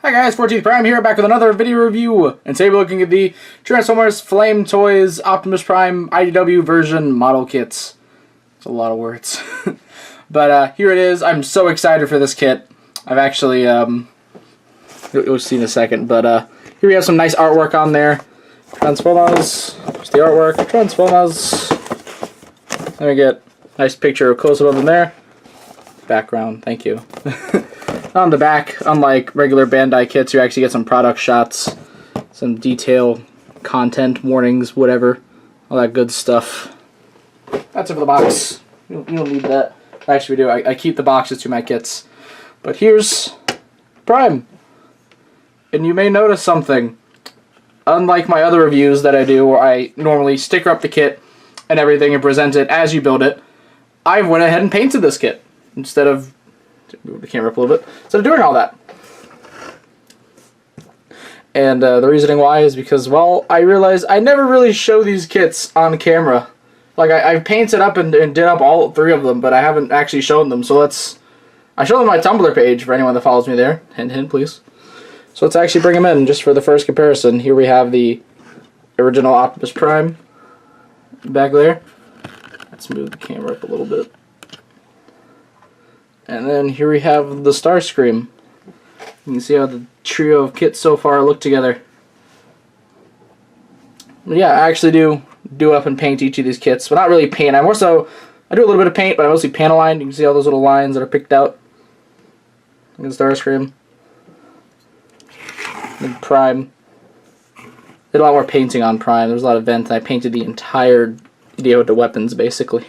Hi guys, 14th Prime here, back with another video review, and today we're looking at the Transformers Flametoys Optimus Prime IDW version model kits. It's a lot of words. But here it is. I'm so excited for this kit. I've actually, you'll see in a second, but here we have some nice artwork on there. Transformers, just the artwork, Transformers. Let me get a nice picture of close-up of them there. Background, thank you. On the back, unlike regular Bandai kits, you actually get some product shots, some detail, content warnings, whatever, all that good stuff. That's it for the box. You don't need that. Actually, we do. I keep the boxes to my kits. But here's Prime. And you may notice something. Unlike my other reviews that I do, where I normally sticker up the kit and everything and present it as you build it, I went ahead and painted this kit instead of... move the camera up a little bit, instead of doing all that. And the reasoning why is because, well, I realized I never really show these kits on camera. Like, I painted up and did up all three of them, but I haven't actually shown them, so I show them on my Tumblr page for anyone that follows me there. Hint, hint, please. So let's actually bring them in, just for the first comparison. Here we have the original Optimus Prime back there. Let's move the camera up a little bit. And then here we have the Starscream. You can see how the trio of kits so far look together. Yeah, I actually do up and paint each of these kits, but not really paint. I do a little bit of paint, but I mostly panel line. You can see all those little lines that are picked out. Look at the Starscream. And Prime. Did a lot more painting on Prime. There was a lot of vents, and I painted the entire video with the weapons, basically.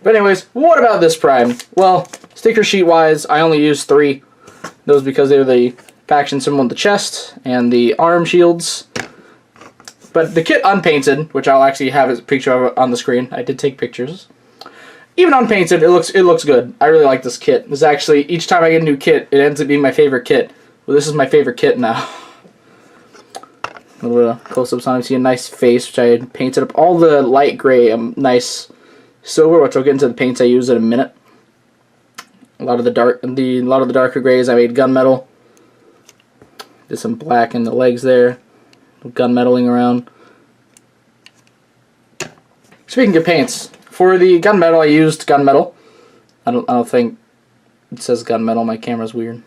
But anyways, what about this Prime? Well, sticker sheet wise, I only used 3. Those because they were the faction symbol on the chest and the arm shields. But the kit unpainted, which I'll actually have a picture of on the screen. I did take pictures. Even unpainted, it looks good. I really like this kit. This actually, each time I get a new kit, it ends up being my favorite kit. Well, this is my favorite kit now. A little bit of close-ups on it. See a nice face, which I had painted up. All the light gray, nice silver, which I'll get into the paints I use in a minute. A lot of the darker grays I made gunmetal. Did some black in the legs there. Gunmetaling around. Speaking of paints, for the gunmetal I used gunmetal. I don't think it says gunmetal. My camera's weird.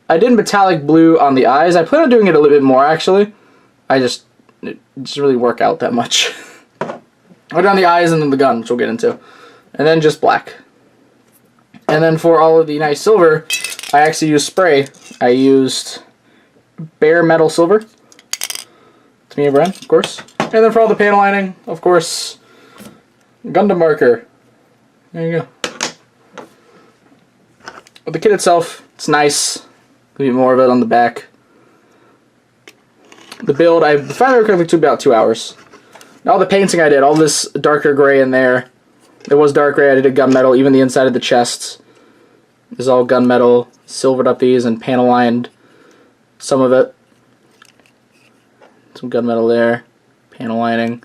I did metallic blue on the eyes. I plan on doing it a little bit more actually. It doesn't really work out that much. I did on the eyes and then the gun, which we'll get into. And then just black. And then for all of the nice silver, I actually used spray. I used bare metal silver. It's me and Bren, of course. And then for all the panel lining, of course, Gundam marker. There you go. But the kit itself, it's nice. There'll be more of it on the back. The build, I found it quickly took about 2 hours. All the painting I did, all this darker gray in there. It was dark gray, I did a gunmetal, even the inside of the chest is all gunmetal. Silvered up these and panel lined some of it. Some gunmetal there. Panel lining.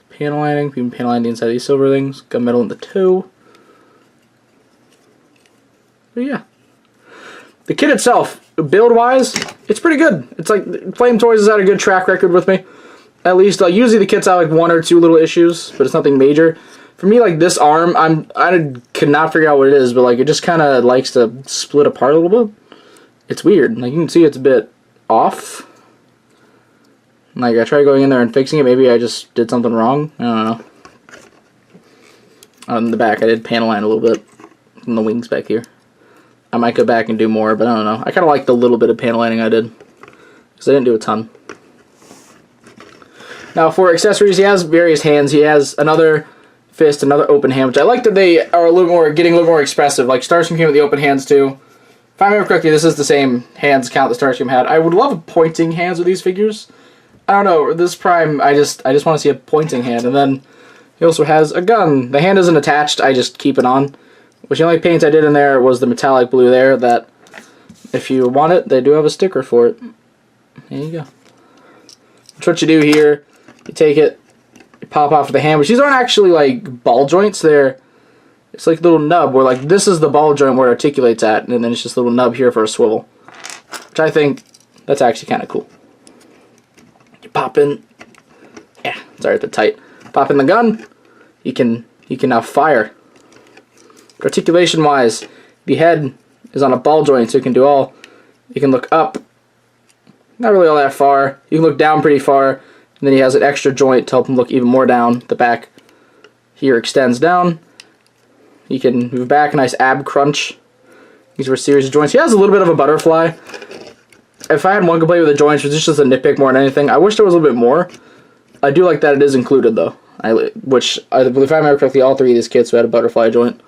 Panel lining, even panel lining the inside of these silver things. Gunmetal in the toe. But yeah. The kit itself, build-wise, it's pretty good. It's like, Flametoys has had a good track record with me. At least, like, usually the kits have like 1 or 2 little issues, but it's nothing major. For me, like, this arm, I could not figure out what it is, but, like, it just kind of likes to split apart a little bit. It's weird. Like, you can see it's a bit off. Like, I tried going in there and fixing it. Maybe I just did something wrong. I don't know. On the back, I did panel line a little bit. And the wings back here. I might go back and do more, but I don't know. I kind of like the little bit of panel lining I did. Because I didn't do a ton. Now, for accessories, he has various hands. He has another fist, another open hand, which I like that they are getting a little more expressive. Like, Starscream came with the open hands, too. If I remember correctly, this is the same hands count that Starscream had. I would love pointing hands with these figures. I don't know. This Prime, I just want to see a pointing hand. And then he also has a gun. The hand isn't attached. I just keep it on. Which the only paint I did in there was the metallic blue there, that if you want it, they do have a sticker for it. There you go. That's what you do here. You take it, you pop off the hand, which these aren't actually like ball joints. It's like a little nub where, like, this is the ball joint where it articulates at, and then it's just a little nub here for a swivel. which I think that's actually kind of cool. You pop in, yeah, sorry, a bit tight. Pop in the gun, you can now fire. Articulation-wise, the head is on a ball joint, so you can do all. You can look up, not really all that far. You can look down pretty far, and then he has an extra joint to help him look even more down. The back here extends down. You can move back, a nice ab crunch. These were a series of joints. He has a little bit of a butterfly. If I had one complaint with the joints, which is just a nitpick more than anything, I wish there was a little bit more. I do like that it is included, though. Which, I believe if I remember correctly, all three of these kits had a butterfly joint.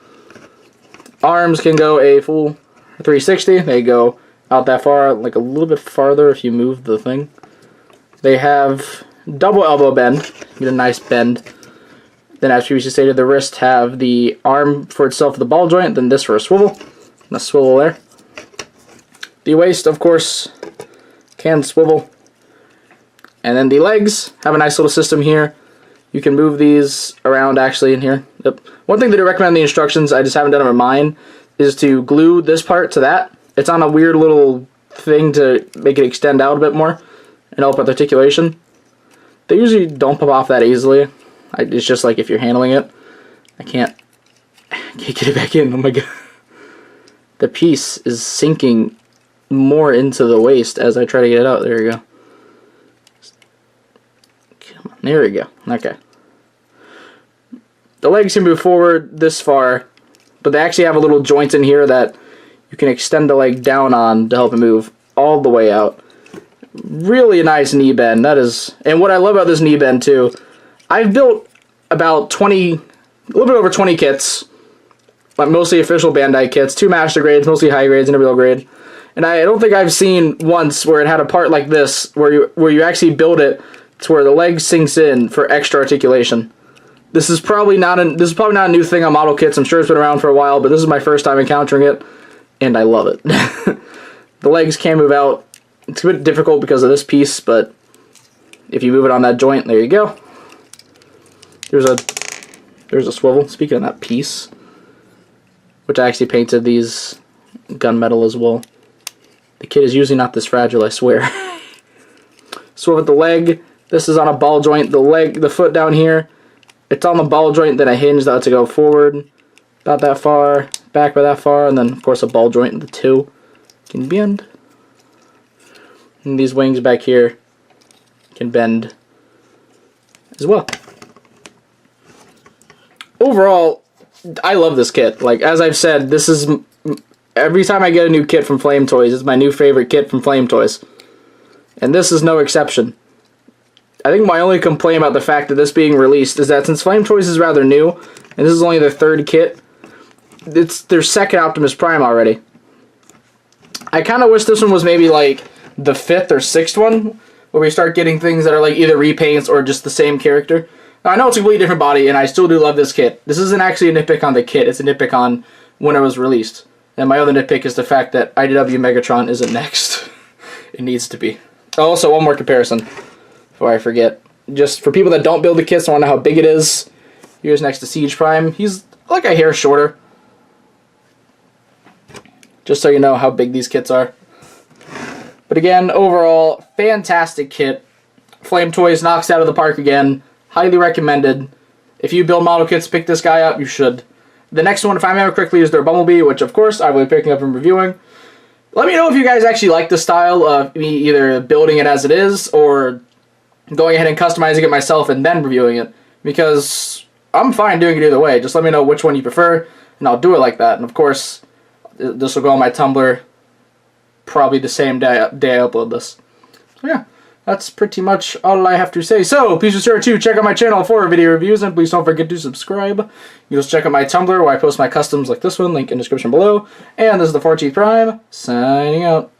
Arms can go a full 360. They go out that far, like a little bit farther if you move the thing. They have double elbow bend. You get a nice bend. Then, as previously stated, the wrist have the arm for itself, the ball joint, then this for a swivel. And a swivel there. The waist, of course, can swivel. And then the legs have a nice little system here. You can move these around actually in here. Yep. One thing that I recommend in the instructions, I just haven't done it on mine, is to glue this part to that. It's on a weird little thing to make it extend out a bit more and help with articulation. They usually don't pop off that easily. It's just like if you're handling it. I can't get it back in. Oh my god. The piece is sinking more into the waist as I try to get it out. There we go. Come on. There we go. Okay. The legs can move forward this far, but they actually have a little joint in here that you can extend the leg down on to help it move all the way out. Really nice knee bend. That is, and what I love about this knee bend too, I've built about 20, a little bit over 20 kits, like mostly official Bandai kits, 2 master grades, mostly high grades and a real grade. And I don't think I've seen once where it had a part like this, where you actually build it to where the leg sinks in for extra articulation. This is probably not a new thing on model kits. I'm sure it's been around for a while, but this is my first time encountering it, and I love it. The legs can move out. It's a bit difficult because of this piece, but if you move it on that joint, there you go. There's a swivel. Speaking of that piece, which I actually painted these gunmetal as well. The kit is usually not this fragile, I swear. Swivel the leg. This is on a ball joint. The foot down here, it's on the ball joint, then a hinge that lets it go forward about that far, back by that far, and then of course a ball joint in the 2 can bend. And these wings back here can bend as well. Overall, I love this kit. Like, as I've said, this is, every time I get a new kit from Flametoys, it's my new favorite kit from Flametoys. And this is no exception. I think my only complaint about the fact that this being released is that since Flametoys is rather new, and this is only their 3rd kit, it's their 2nd Optimus Prime already. I kind of wish this one was maybe like the 5th or 6th one, where we start getting things that are like either repaints or just the same character. Now, I know it's a completely different body, and I still do love this kit. This isn't actually a nitpick on the kit, it's a nitpick on when it was released. And my other nitpick is the fact that IDW Megatron isn't next. It needs to be. Also, one more comparison before I forget. Just for people that don't build the kits and want to know how big it is, here's next to Siege Prime. He's like a hair shorter. Just so you know how big these kits are. But again, overall, fantastic kit. Flametoys knocks it out of the park again. Highly recommended. If you build model kits, pick this guy up, you should. The next one, if I remember correctly, is their Bumblebee, which of course I will be picking up and reviewing. Let me know if you guys actually like the style of me either building it as it is or going ahead and customizing it myself and then reviewing it. Because I'm fine doing it either way. Just let me know which one you prefer, and I'll do it like that. And of course, this will go on my Tumblr probably the same day I upload this. So yeah, that's pretty much all I have to say. So please be sure to check out my channel for video reviews, and please don't forget to subscribe. You just check out my Tumblr where I post my customs like this one, link in the description below. And this is the 14th Prime, signing out.